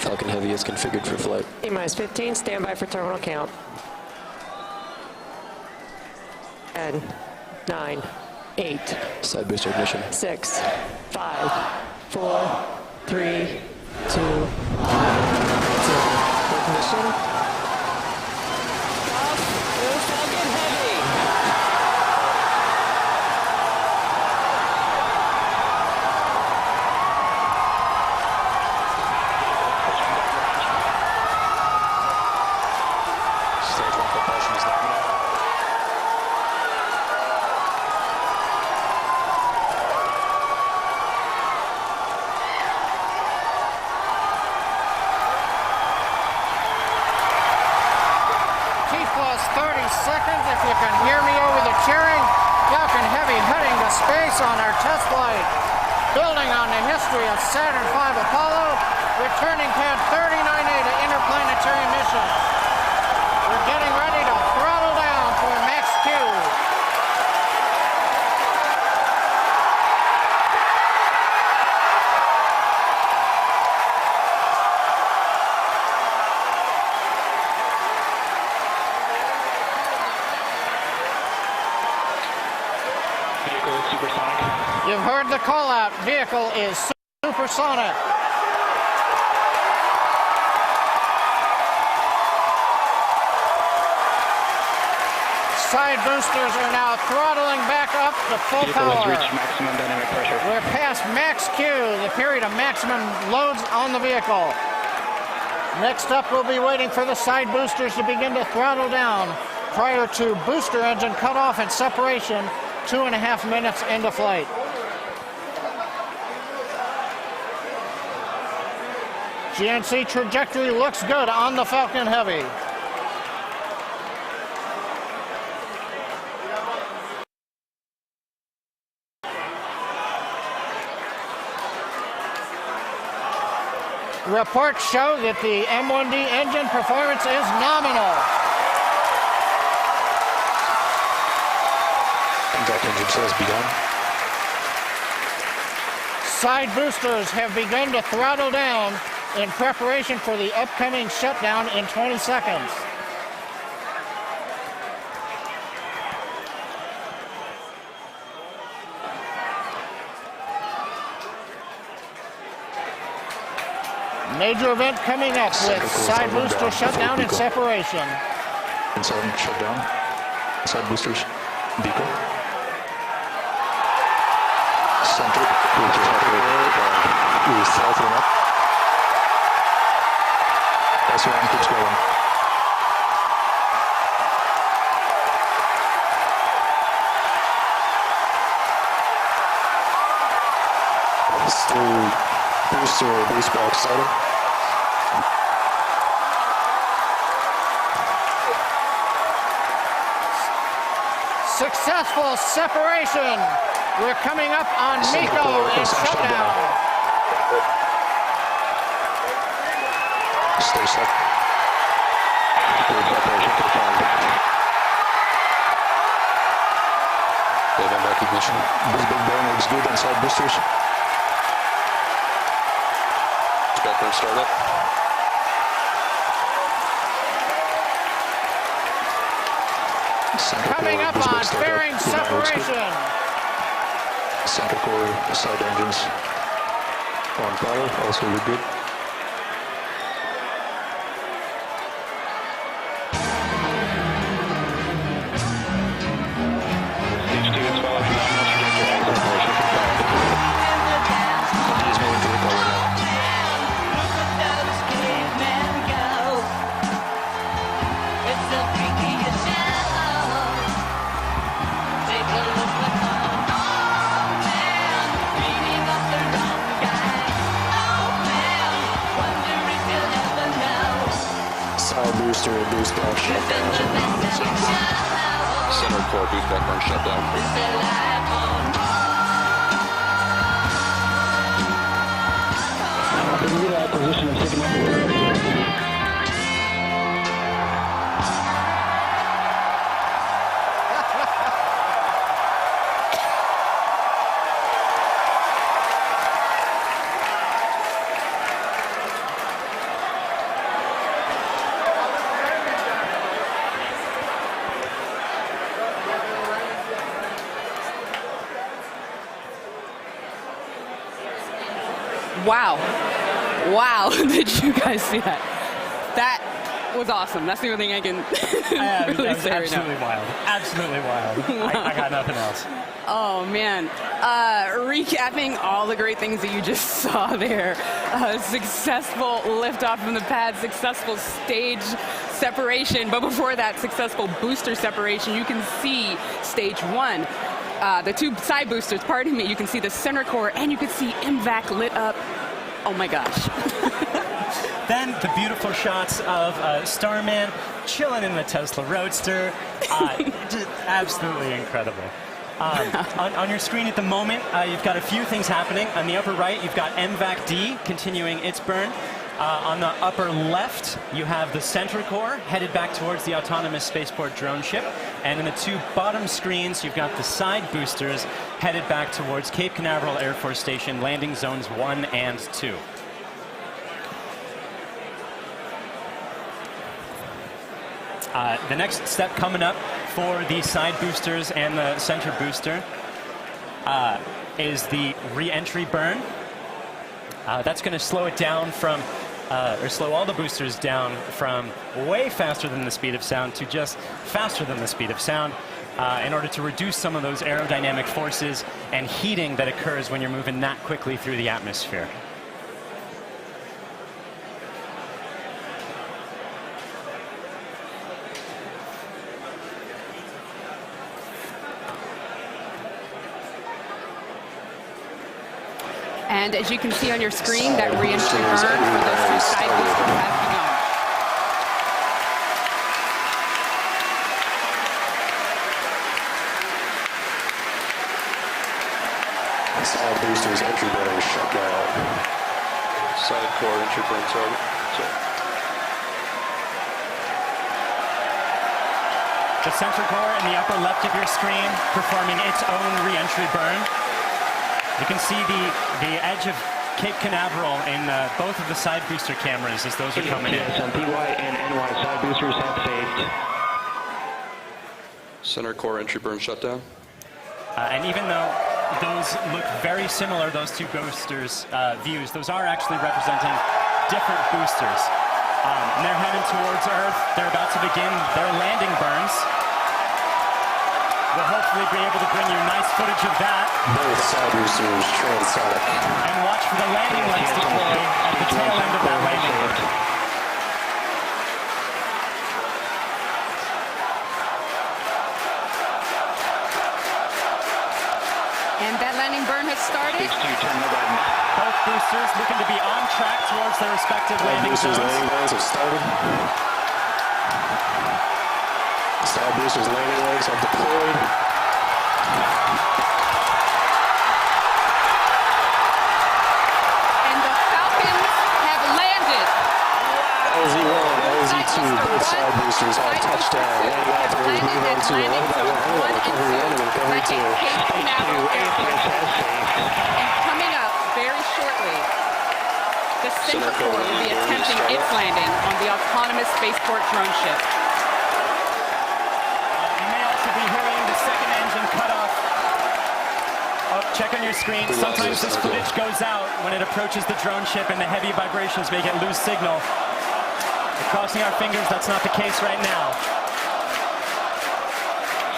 Falcon Heavy is configured for flight. T-minus 15, stand by for terminal count. 10, 9, 8. Side booster ignition. 6, 5, 4, 3, 2, 1, 0. Ignition. Off. Here's Falcon Heavy. Stage 1 propulsion is nominal. Plus 30 seconds if you can hear me over the cheering. Falcon Heavy heading to space on our test flight. Building on the history of Saturn V Apollo, returning pad 39A to interplanetary mission. We're getting ready to throttle down for max Q. Supersonic. You've heard the call out. Vehicle is supersonic. Side boosters are now throttling back up to full power. Has reached maximum dynamic pressure. We're past max Q, the period of maximum loads on the vehicle. Next up, we'll be waiting for the side boosters to begin to throttle down prior to booster engine cutoff and separation 2.5 minutes into flight. GNC trajectory looks good on the Falcon Heavy. Reports show that the M1D engine performance is nominal. Contact engine has begun. Side boosters have begun to throttle down in preparation for the upcoming shutdown in 20 seconds. Major event coming up with side booster shutdown and separation. Inside shutdown. Side boosters. Beacon. Center. We're south enough. S1 keeps going. Still booster boost box started. Successful separation. We're coming up on MECO and shutdown. Stay set. Good separation confirmed. Event recognition. This big burn looks good on side boosters. Spectrum startup. Coming up on fairing separation. Center core side engines on power, also look good. Stage 2 is followed from nominal trajectory. Separation confirmed. He is moving to recover now. Booster, boost back, shutdown. Center core, boost back, burn, shutdown. Can you get acquisition of signal? Wow. Wow. Did you guys see that? That was awesome. That's the only thing I can really that was say right absolutely now. wild. Absolutely wild. I got nothing else. Oh, man. Recapping all the great things that you just saw there. Successful liftoff from the pad, successful stage separation. But before that, successful booster separation. You can see stage 1. The 2 side boosters, pardon me. You can see the center core, and you can see MVAC lit up. Oh, my gosh. Then the beautiful shots of Starman chilling in the Tesla Roadster. Just absolutely incredible. On your screen at the moment, you've got a few things happening. On the upper right, you've got MVAC D continuing its burn. On the upper left, you have the center core headed back towards the autonomous spaceport drone ship. And in the 2 bottom screens, you've got the side boosters headed back towards Cape Canaveral Air Force Station, landing zones 1 and 2. The next step coming up for the side boosters and the center booster is the re-entry burn. That's going to slow it down from, or slow all the boosters down from way faster than the speed of sound to just faster than the speed of sound in order to reduce some of those aerodynamic forces and heating that occurs when you're moving that quickly through the atmosphere. And as you can see on your screen, that re-entry burn for those 2 side boosters has begun. Side boosters entry burn shut down. Side core entry burn target. The center core in the upper left of your screen performing its own re-entry burn. You can see the edge of Cape Canaveral in both of the side booster cameras as those are coming in. PY and NY side boosters have phased. Center core entry burn shutdown. And even though those look very similar, those 2 boosters' views, those are actually representing different boosters. And they're heading towards Earth. They're about to begin their landing burns. We'll hopefully be able to bring you nice footage of that. Both side boosters transonic. And watch for the landing lights deploy at the tail end of that landing burn. And that landing burn has started. Both boosters looking to be on track towards their respective landing zones. Landing burns have started. Side boosters landing legs are deployed. And the Falcons have landed. LZ1, LZ2, both side boosters have touchdown. Landing off the move on to 1 by 1, recovery 1 and recovery 2. And coming up very shortly, the center core will be attempting its landing on the autonomous spaceport drone ship. Check on your screen. Sometimes this footage goes out when it approaches the drone ship and the heavy vibrations make it lose signal. We're crossing our fingers that's not the case right now.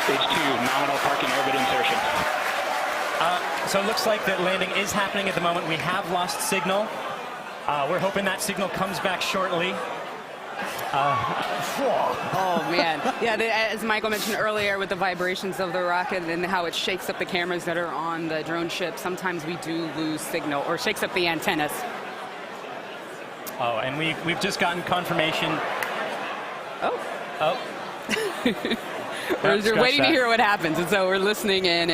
Stage 2, nominal parking orbit insertion. So it looks like that landing is happening at the moment. We have lost signal. We're hoping that signal comes back shortly. Oh, man. Yeah, as Michael mentioned earlier with the vibrations of the rocket and how it shakes up the cameras that are on the drone ship, sometimes we do lose signal or shakes up the antennas. Oh, and we've just gotten confirmation. Oh. We're waiting to hear what happens, and so we're listening in,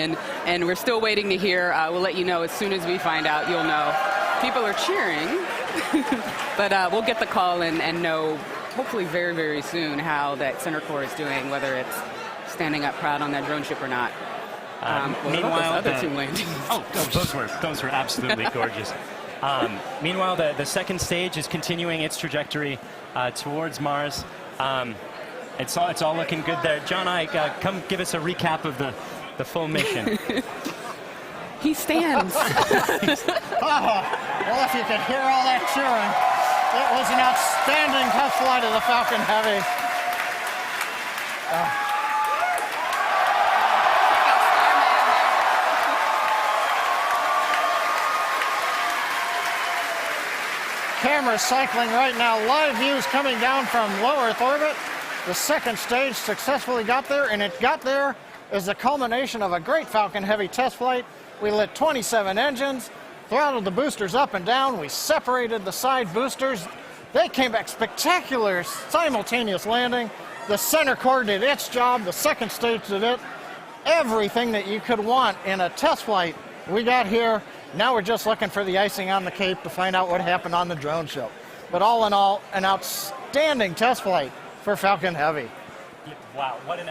and we're still waiting to hear. We'll let you know as soon as we find out. You'll know. People are cheering, but we'll get the call and know hopefully very, very soon how that center core is doing, whether it's standing up proud on that drone ship or not. Meanwhile, other 2 landings. Those were absolutely gorgeous. Meanwhile, the second stage is continuing its trajectory towards Mars. It's all looking good there. John, come give us a recap of the full mission. He stands. Well, if you could hear all that cheering, it was an outstanding test flight of the Falcon Heavy. Cameras cycling right now. Live views coming down from low Earth orbit. The second stage successfully got there, and it got there as the culmination of a great Falcon Heavy test flight. We lit 27 engines, throttled the boosters up and down. We separated the side boosters. They came back spectacular, simultaneous landing. The center core did its job. The second stage did it. Everything that you could want in a test flight we got here. Now we're just looking for the icing on the cake to find out what happened on the drone show. But all in all, an outstanding test flight for Falcon Heavy. Wow, what an